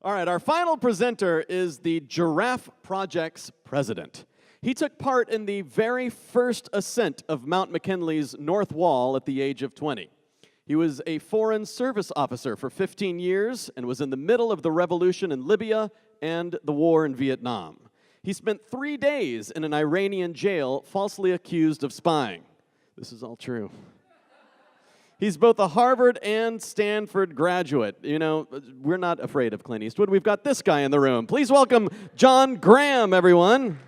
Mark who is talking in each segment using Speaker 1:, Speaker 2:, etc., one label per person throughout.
Speaker 1: All right, our final presenter is the Giraffe Project's president. He took part in the very first ascent of Mount McKinley's North Wall at the age of 20. He was a foreign service officer for 15 years and was in the middle of the revolution in Libya and the war in Vietnam. He spent 3 days in an Iranian jail falsely accused of spying. This is all true. He's both a Harvard and Stanford graduate. You know, we're not afraid of Clint Eastwood. We've got this guy in the room. Please welcome John Graham, everyone.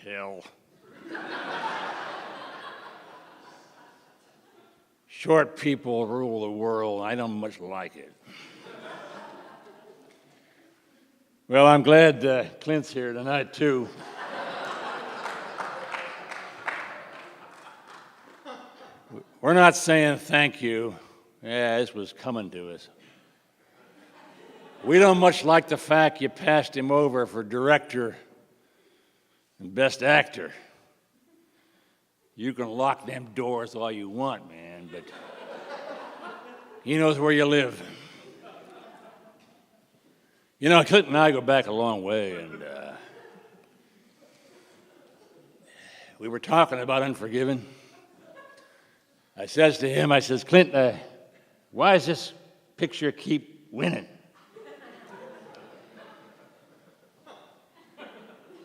Speaker 2: Hell. Short people rule the world. I don't much like it. Well, I'm glad Clint's here tonight, too. We're not saying thank you. Yeah, this was coming to us. We don't much like the fact you passed him over for director and best actor. You can lock them doors all you want, man, but he knows where you live. You know, Clint and I go back a long way, and we were talking about Unforgiven. I says to him, I says, Clint, why does this picture keep winning?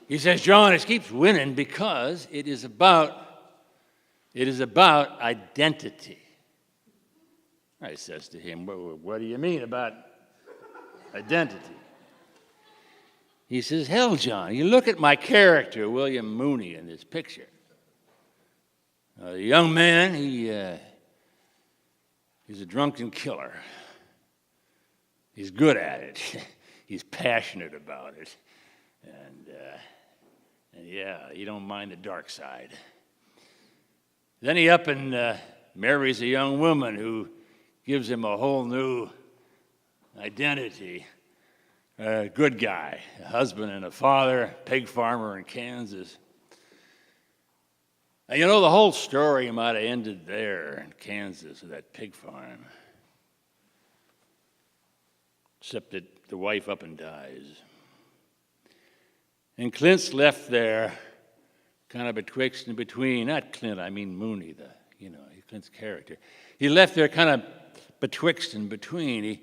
Speaker 2: He says, John, it keeps winning because it is about identity. I says to him, what do you mean about identity? He says, hell, John, you look at my character, William Mooney, in this picture. The young man, he's a drunken killer. He's good at it. He's passionate about it. And yeah, you don't mind the dark side. Then he up and marries a young woman who gives him a whole new identity. A good guy, a husband and a father, pig farmer in Kansas. And you know, the whole story might have ended there in Kansas at that pig farm. Except that the wife up and dies. And Clint's left there, kind of betwixt and between. Not Clint, I mean Mooney, Clint's character. He left there kind of betwixt and between.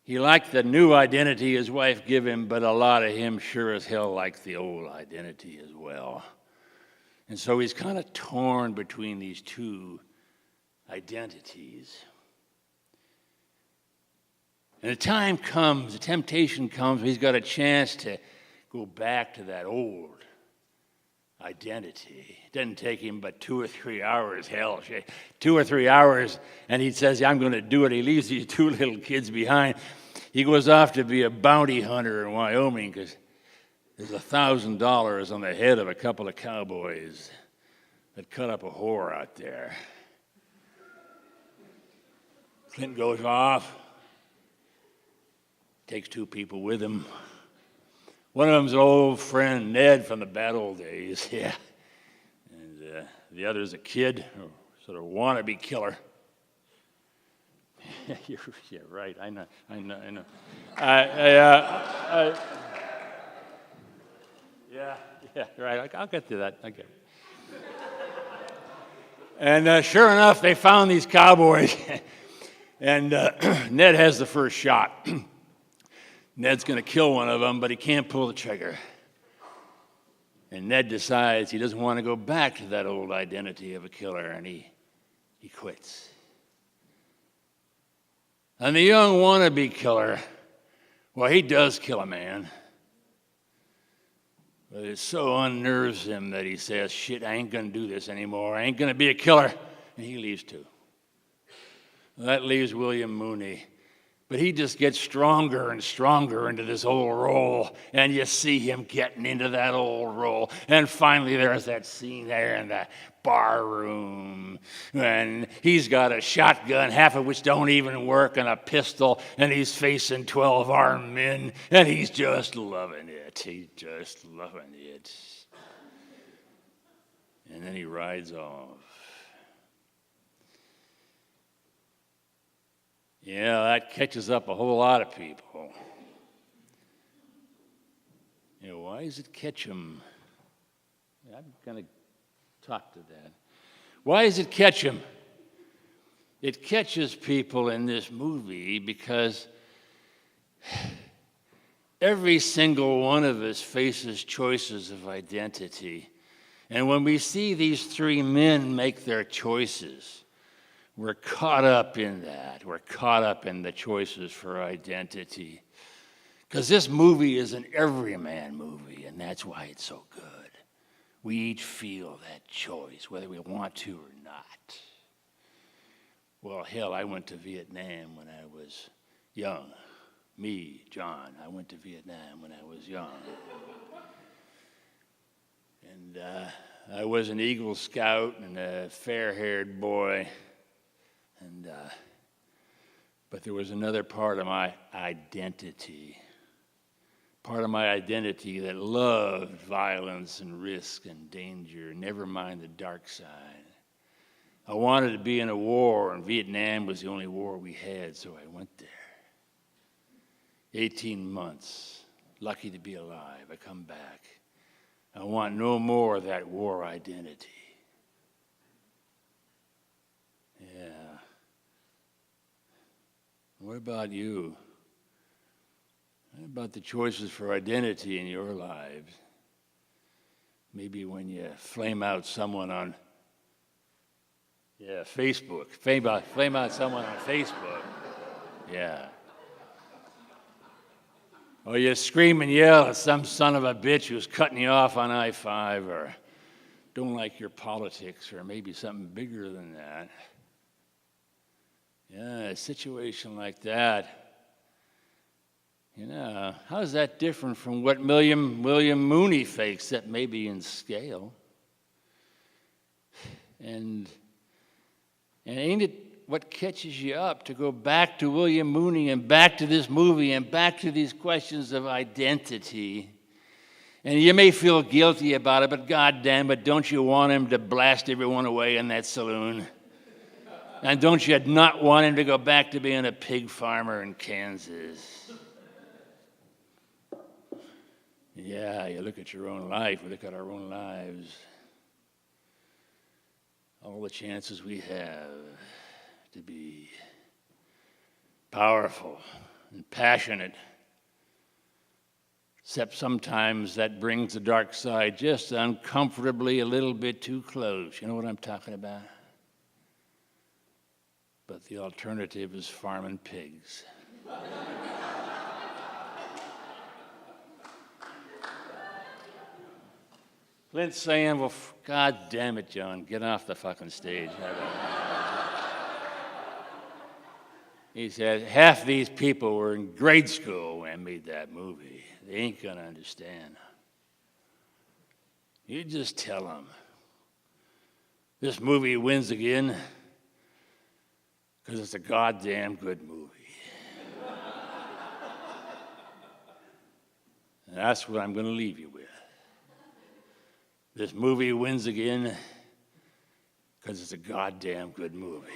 Speaker 2: He liked the new identity his wife gave him, but a lot of him sure as hell liked the old identity as well. And so he's kind of torn between these two identities. And the time comes, the temptation comes, he's got a chance to go back to that old identity. It doesn't take him but 2 or 3 hours, 2 or 3 hours, and he says, I'm going to do it. He leaves these 2 little kids behind. He goes off to be a bounty hunter in Wyoming because there's $1,000 on the head of a couple of cowboys that cut up a whore out there. Clint goes off, takes 2 people with him. One of them's an old friend, Ned, from the bad old days, yeah. And the other's a kid, or sort of wannabe killer. Yeah, right, I know. Yeah, right, I'll get to that, okay. And sure enough, they found these cowboys, and Ned has the first shot. Ned's going to kill one of them, but he can't pull the trigger. And Ned decides he doesn't want to go back to that old identity of a killer, and he quits. And the young wannabe killer, well, he does kill a man. But it so unnerves him that he says, shit, I ain't going to do this anymore. I ain't going to be a killer. And he leaves too. That leaves William Mooney. But he just gets stronger and stronger into this old role, and you see him getting into that old role. And finally, there's that scene there in the bar room, and he's got a shotgun, half of which don't even work, and a pistol, and he's facing 12 armed men, and he's just loving it. He's just loving it. And then he rides off. Yeah, that catches up a whole lot of people. You know, why does it catch them? I'm going to talk to that. Why does it catch them? It catches people in this movie because every single one of us faces choices of identity. And when we see these three men make their choices, we're caught up in that. We're caught up in the choices for identity. Because this movie is an everyman movie, and that's why it's so good. We each feel that choice, whether we want to or not. Well, hell, I went to Vietnam when I was young. Me, John, I went to Vietnam when I was young. And I was an Eagle Scout and a fair-haired boy. But there was another part of my identity that loved violence and risk and danger, never mind the dark side. I wanted to be in a war, and Vietnam was the only war we had, so I went there. 18 months, lucky to be alive. I come back. I want no more of that war identity. Yeah. What about you? What about the choices for identity in your lives? Maybe when you flame out someone on Facebook. Flame out someone on Facebook. Yeah. Or you scream and yell at some son of a bitch who's cutting you off on I-5, or don't like your politics, or maybe something bigger than that. Yeah, a situation like that, you know, how is that different from what William Mooney fakes, that maybe in scale? And ain't it what catches you up to go back to William Mooney and back to this movie and back to these questions of identity? And you may feel guilty about it, but God damn it, don't you want him to blast everyone away in that saloon? And don't you not want him to go back to being a pig farmer in Kansas? Yeah, you look at your own life, we look at our own lives. All the chances we have to be powerful and passionate. Except sometimes that brings the dark side just uncomfortably a little bit too close. You know what I'm talking about? But the alternative is farming pigs. Clint's saying, well, God damn it, John, get off the fucking stage. He said, half these people were in grade school when I made that movie. They ain't gonna understand. You just tell them, this movie wins again because it's a goddamn good movie. And that's what I'm going to leave you with. This movie wins again because it's a goddamn good movie.